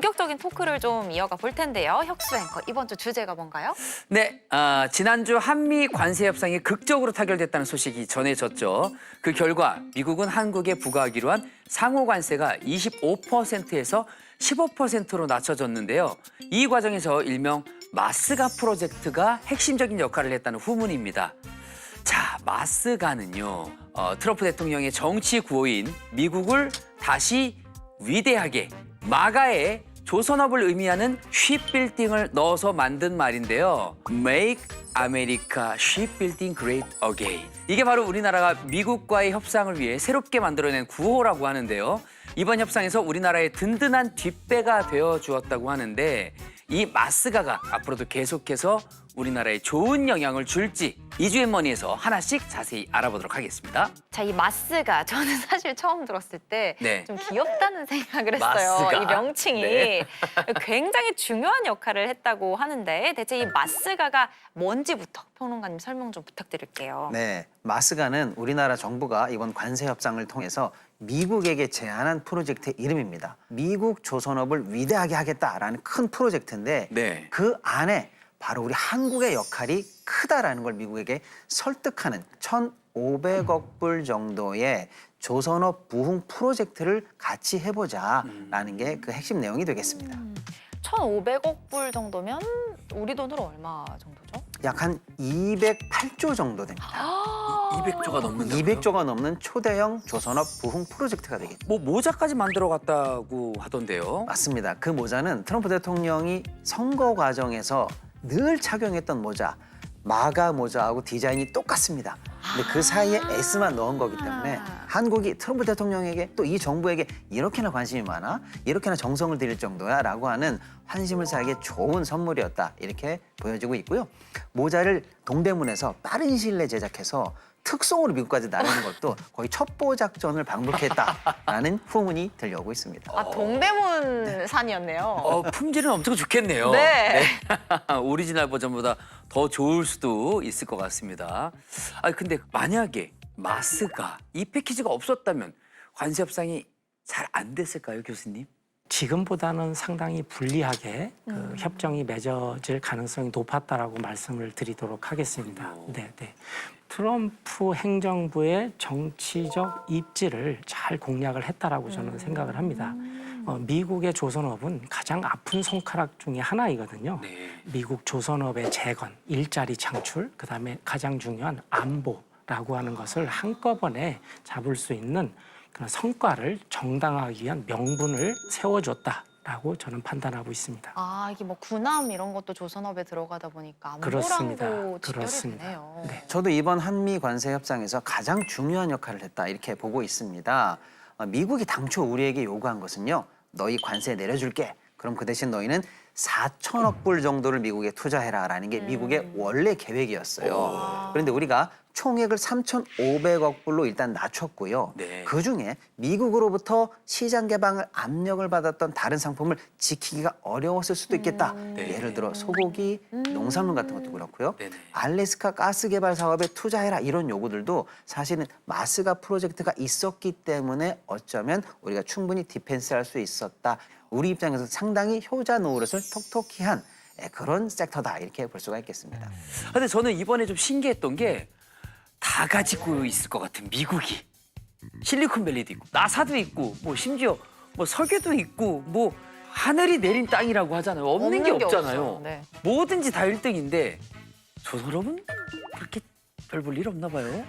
본격적인 토크를 좀 이어가 볼 텐데요. 혁수 앵커, 이번 주 주제가 뭔가요? 네, 지난주 한미 관세 협상이 극적으로 타결됐다는 소식이 전해졌죠. 그 결과 미국은 한국에 부과하기로 한 상호 관세가 25%에서 15%로 낮춰졌는데요. 이 과정에서 일명 마스가 프로젝트가 핵심적인 역할을 했다는 후문입니다. 자, 마스가는요, 트럼프 대통령의 정치 구호인 미국을 다시 위대하게, 마가에 조선업을 의미하는 shipbuilding을 넣어서 만든 말인데요. Make America Shipbuilding Great Again. 이게 바로 우리나라가 미국과의 협상을 위해 새롭게 만들어낸 구호라고 하는데요. 이번 협상에서 우리나라의 든든한 뒷배가 되어주었다고 하는데 이 마스가가 앞으로도 계속해서 우리나라에 좋은 영향을 줄지 이주앤머니에서 하나씩 자세히 알아보도록 하겠습니다. 자, 이 마스가 저는 사실 처음 들었을 때 좀 네. 귀엽다는 생각을 했어요. 마스가. 이 명칭이 네. 굉장히 중요한 역할을 했다고 하는데 대체 이 마스가가 뭔지부터 평론가님 설명 좀 부탁드릴게요. 네, 마스가는 우리나라 정부가 이번 관세 협상을 통해서 미국에게 제안한 프로젝트의 이름입니다. 미국 조선업을 위대하게 하겠다라는 큰 프로젝트인데 네. 그 안에 바로 우리 한국의 역할이 크다라는 걸 미국에게 설득하는 1,500억 불 정도의 조선업 부흥 프로젝트를 같이 해보자라는 게 그 핵심 내용이 되겠습니다. 1,500억 불 정도면 우리 돈으로 얼마 정도죠? 약 한 208조 정도 됩니다. 200조가 넘는다. 200조가 넘는 초대형 조선업 부흥 프로젝트가 되겠죠. 뭐 모자까지 만들어 갔다고 하던데요. 맞습니다. 그 모자는 트럼프 대통령이 선거 과정에서 늘 착용했던 모자, 마가 모자하고 디자인이 똑같습니다. 근데 그 사이에 S만 넣은 거기 때문에 한국이 트럼프 대통령에게 또 이 정부에게 이렇게나 관심이 많아? 이렇게나 정성을 들일 정도야? 라고 하는 환심을 사에게 좋은 선물이었다. 이렇게 보여지고 있고요. 모자를 동대문에서 빠른 시일 내에 제작해서 특송으로 미국까지 나르는 것도 거의 첩보 작전을 방불케했다라는 후문이 들려오고 있습니다. 아, 동대문 산이었네요. 품질은 엄청 좋겠네요. 네. 오리지널 버전보다 더 좋을 수도 있을 것 같습니다. 근데 만약에 마스가 이 패키지가 없었다면 관세 협상이 잘 안 됐을까요, 교수님? 지금보다는 상당히 불리하게 그 협정이 맺어질 가능성이 높았다라고 말씀을 드리도록 하겠습니다. 네. 트럼프 행정부의 정치적 입지를 잘 공략을 했다라고 저는 생각을 합니다. 미국의 조선업은 가장 아픈 손가락 중에 하나이거든요. 네. 미국 조선업의 재건, 일자리 창출, 그다음에 가장 중요한 안보라고 하는 것을 한꺼번에 잡을 수 있는 그런 성과를 정당화하기 위한 명분을 세워줬다라고 저는 판단하고 있습니다. 아, 이게 뭐 군함 이런 것도 조선업에 들어가다 보니까 그렇습니다. 안보랑도 직결이 그렇습니다. 되네요. 네. 저도 이번 한미 관세 협상에서 가장 중요한 역할을 했다 이렇게 보고 있습니다. 미국이 당초 우리에게 요구한 것은요. 너희 관세 내려줄게. 그럼 그 대신 너희는 4천억 불 정도를 미국에 투자해라라는 게 미국의 원래 계획이었어요. 그런데 우리가 총액을 3,500억 불로 일단 낮췄고요. 네. 그중에 미국으로부터 시장 개방을 압력을 받았던 다른 상품을 지키기가 어려웠을 수도 있겠다. 네. 예를 들어 소고기, 농산물 같은 것도 그렇고요. 네네. 알래스카 가스 개발 사업에 투자해라 이런 요구들도 사실은 마스가 프로젝트가 있었기 때문에 어쩌면 우리가 충분히 디펜스할 수 있었다. 우리 입장에서 상당히 효자 노릇을 톡톡히 한 그런 섹터다 이렇게 볼 수가 있겠습니다. 근데 저는 이번에 좀 신기했던 게 다 가지고 있을 것 같은 미국이 실리콘밸리도 있고 나사도 있고 뭐 심지어 뭐 석유도 있고 뭐 하늘이 내린 땅이라고 하잖아요. 없는 게 없잖아요. 없어요. 네. 뭐든지 다 1등인데 조선업은 그렇게 별 볼 일 없나 봐요.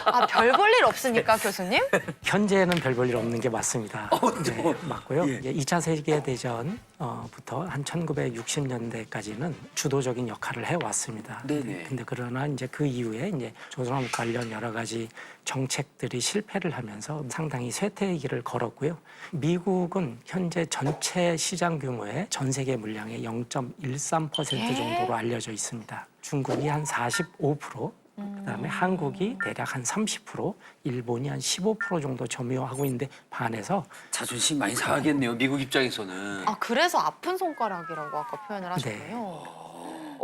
아, 별 볼 일 없습니까, 교수님? 현재는 별 볼 일 없는 게 맞습니다. 네, 맞고요. 예. 이제 2차 세계대전부터 한 1960년대까지는 주도적인 역할을 해왔습니다. 네네. 근데 그러나 이제 그 이후에 이제 조선업 관련 여러 가지 정책들이 실패를 하면서 상당히 쇠퇴의 길을 걸었고요. 미국은 현재 전체 시장 규모의 전 세계 물량의 0.13% 정도로 알려져 있습니다. 중국이 한 45%, 그다음에 한국이 대략 한 30%, 일본이 한 15% 정도 점유하고 있는데 반해서 자존심 많이 상하겠네요. 미국 입장에서는. 아, 그래서 아픈 손가락이라고 아까 표현을 하셨군요.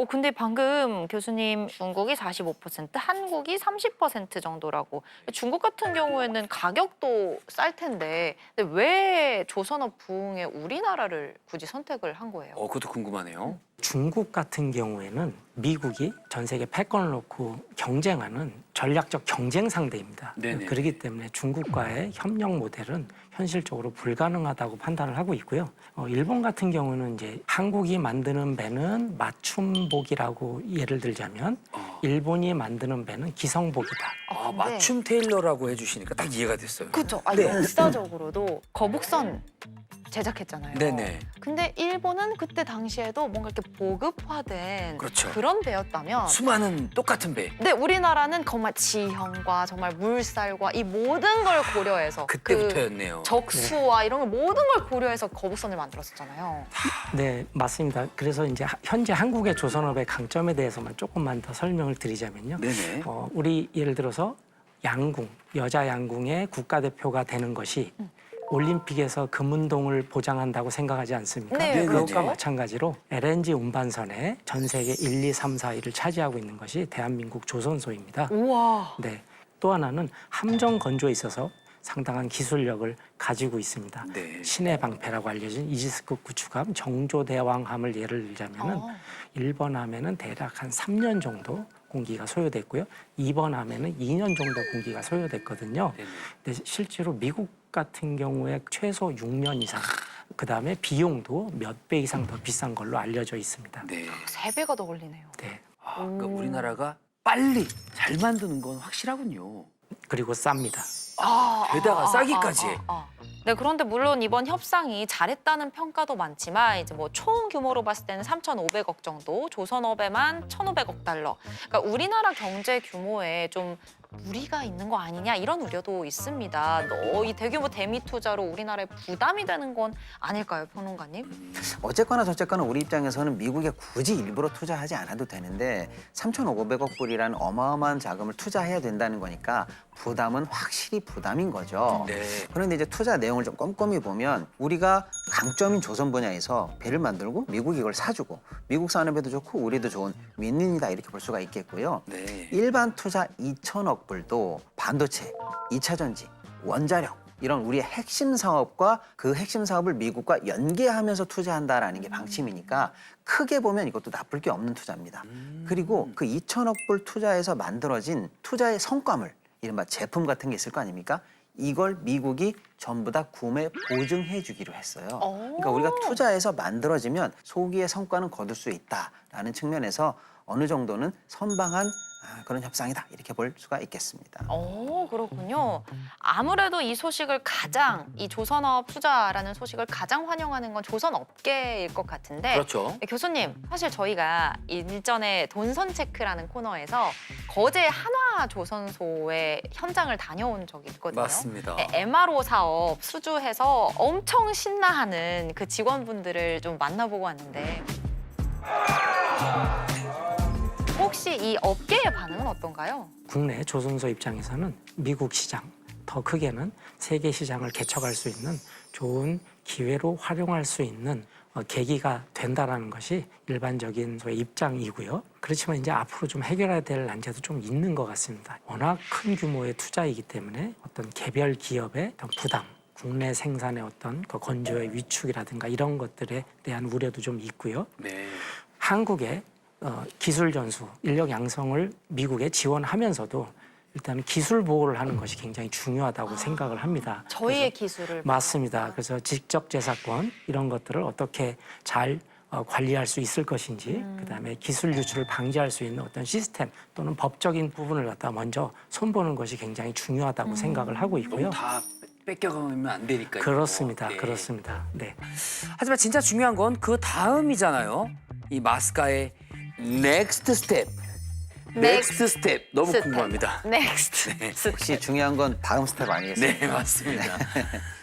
근데 방금 교수님 중국이 45%, 한국이 30% 정도라고. 중국 같은 경우에는 가격도 쌀 텐데 근데 왜 조선업 부흥에 우리나라를 굳이 선택을 한 거예요? 그것도 궁금하네요. 중국 같은 경우에는 미국이 전 세계 패권을 놓고 경쟁하는 전략적 경쟁 상대입니다. 네네. 그렇기 때문에 중국과의 협력 모델은 현실적으로 불가능하다고 판단을 하고 있고요. 일본 같은 경우는 이제 한국이 만드는 배는 맞춤복이라고 예를 들자면 일본이 만드는 배는 기성복이다. 근데 맞춤 테일러라고 해주시니까 딱 이해가 됐어요. 그렇죠. 네. 역사적으로도 거북선 제작했잖아요. 네네. 근데 일본은 그때 당시에도 뭔가 이렇게 보급화된 그렇죠. 런 배였다면 수많은 똑같은 배. 근데 우리나라는 정말 지형과 정말 물살과 이 모든 걸 고려해서 그때부터였네요. 그 적수와 이런 걸 모든 걸 고려해서 거북선을 만들었었잖아요. 네, 맞습니다. 그래서 이제 현재 한국의 조선업의 강점에 대해서만 조금만 더 설명을 드리자면요. 네네. 우리 예를 들어서 양궁, 여자 양궁의 국가대표가 되는 것이 올림픽에서 금운동을 보장한다고 생각하지 않습니까? 네, 그것과 그렇죠. 마찬가지로 LNG 운반선에 전 세계 1, 2, 3, 4위를 차지하고 있는 것이 대한민국 조선소입니다. 우와. 네, 또 하나는 함정 건조에 있어서 상당한 기술력을 가지고 있습니다. 네. 신의 방패라고 알려진 이지스급 구축함 정조대왕함을 예를 들자면은 어. 1번 함에는 대략 한 3년 정도 공기가 소요됐고요. 2번 함에는 2년 정도 공기가 소요됐거든요. 네네. 근데 실제로 미국 같은 경우에 최소 6년 이상, 그다음에 비용도 몇 배 이상 더 비싼 걸로 알려져 있습니다. 네. 3배가 더 걸리네요. 네. 그러니까 우리나라가 빨리 잘 만드는 건 확실하군요. 그리고 쌉니다. 게다가 싸기까지. 네, 그런데 물론 이번 협상이 잘했다는 평가도 많지만 이제 뭐 총 규모로 봤을 때는 3,500억 정도, 조선업에만 1,500억 달러. 그러니까 우리나라 경제 규모에 좀 무리가 있는 거 아니냐 이런 우려도 있습니다. 이 대규모 대미 투자로 우리나라에 부담이 되는 건 아닐까요, 평론가님? 어쨌거나 저쨌거나 우리 입장에서는 미국에 굳이 일부러 투자하지 않아도 되는데 3,500억 불이라는 어마어마한 자금을 투자해야 된다는 거니까 부담은 확실히 부담인 거죠. 네. 그런데 이제 투자 내용을 좀 꼼꼼히 보면 우리가 강점인 조선 분야에서 배를 만들고 미국이 이걸 사주고 미국 산업에도 좋고 우리도 좋은 윈윈이다 이렇게 볼 수가 있겠고요. 네. 일반 투자 2천억 불도 반도체, 2차 전지, 원자력 이런 우리의 핵심 사업과 그 핵심 사업을 미국과 연계하면서 투자한다라는 게 방침이니까 크게 보면 이것도 나쁠 게 없는 투자입니다. 그리고 그 2천억 불 투자해서 만들어진 투자의 성과물, 이른바 제품 같은 게 있을 거 아닙니까? 이걸 미국이 전부 다 구매 보증해 주기로 했어요. 그러니까 우리가 투자해서 만들어지면 소기의 성과는 거둘 수 있다라는 측면에서 어느 정도는 선방한 그런 협상이다 이렇게 볼 수가 있겠습니다. 그렇군요. 아무래도 이 소식을 이 조선업 투자라는 소식을 가장 환영하는 건 조선업계일 것 같은데 그렇죠. 네, 교수님, 사실 저희가 일전에 돈선 체크라는 코너에서 거제 한화 조선소의 현장을 다녀온 적이 있거든요. 맞습니다. 네, MRO 사업 수주해서 엄청 신나하는 그 직원분들을 좀 만나보고 왔는데 혹시 이 업계의 반응은 어떤가요? 국내 조선소 입장에서는 미국 시장, 더 크게는 세계 시장을 개척할 수 있는 좋은 기회로 활용할 수 있는 계기가 된다라는 것이 일반적인 소의 입장이고요. 그렇지만 이제 앞으로 좀 해결해야 될 난제도 좀 있는 것 같습니다. 워낙 큰 규모의 투자이기 때문에 어떤 개별 기업의 어떤 부담, 국내 생산의 어떤 그 건조의 위축이라든가 이런 것들에 대한 우려도 좀 있고요. 네. 한국의 기술 전수, 인력 양성을 미국에 지원하면서도 일단 기술 보호를 하는 것이 굉장히 중요하다고 생각을 합니다. 저희의 기술을 맞습니다. 그래서 지적 재산권 이런 것들을 어떻게 잘 관리할 수 있을 것인지, 그다음에 기술 유출을 방지할 수 있는 어떤 시스템 또는 법적인 부분을 갖다 먼저 손보는 것이 굉장히 중요하다고 생각을 하고 있고요. 다 뺏겨가면 안 되니까요. 그렇습니다. 네. 그렇습니다. 네. 하지만 진짜 중요한 건 그 다음이잖아요. 이 마스카의 넥스트 스텝. 넥스트 스텝 너무 스텝. 궁금합니다. 넥스트. 역시 중요한 건 다음 스텝 아니겠습니까? 네, 맞습니다.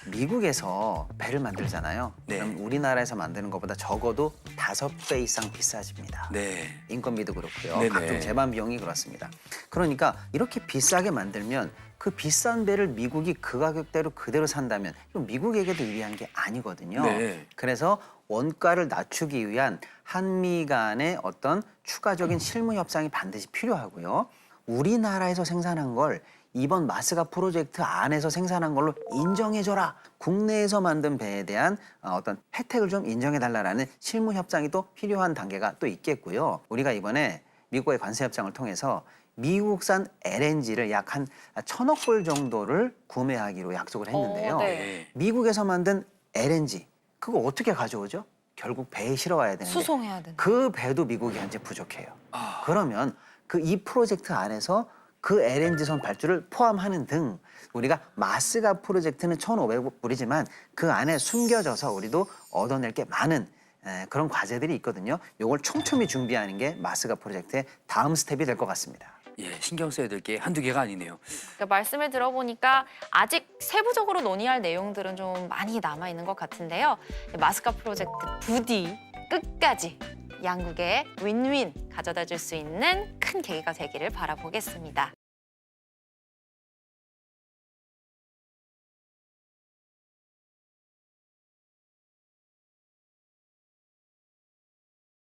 미국에서 배를 만들잖아요. 네. 그럼 우리나라에서 만드는 것보다 적어도 5배 이상 비싸집니다. 네. 인건비도 그렇고요. 네네. 각종 제반 비용이 그렇습니다. 그러니까 이렇게 비싸게 만들면 그 비싼 배를 미국이 그 가격대로 그대로 산다면 이건 미국에게도 유리한 게 아니거든요. 네. 그래서 원가를 낮추기 위한 한미 간의 어떤 추가적인 실무 협상이 반드시 필요하고요. 우리나라에서 생산한 걸 이번 마스가 프로젝트 안에서 생산한 걸로 인정해줘라. 국내에서 만든 배에 대한 어떤 혜택을 좀 인정해달라는 실무 협상이 또 필요한 단계가 또 있겠고요. 우리가 이번에 미국과의 관세 협상을 통해서 미국산 LNG를 약 한 1,000억 불 정도를 구매하기로 약속을 했는데요. 네. 미국에서 만든 LNG 그거 어떻게 가져오죠? 결국 배에 실어와야 되는데 수송해야 되는. 그 배도 미국이 현재 부족해요. 아. 그러면 그 이 프로젝트 안에서 그 LNG선 발주를 포함하는 등 우리가 마스가 프로젝트는 1,500불이지만 그 안에 숨겨져서 우리도 얻어낼 게 많은 그런 과제들이 있거든요. 이걸 촘촘히 준비하는 게 마스가 프로젝트의 다음 스텝이 될 것 같습니다. 예, 신경 써야 될 게 한두 개가 아니네요. 그러니까 말씀을 들어보니까 아직 세부적으로 논의할 내용들은 좀 많이 남아 있는 것 같은데요. 마스카 프로젝트 부디 끝까지 양국의 윈윈 가져다 줄 수 있는 큰 계기가 되기를 바라보겠습니다.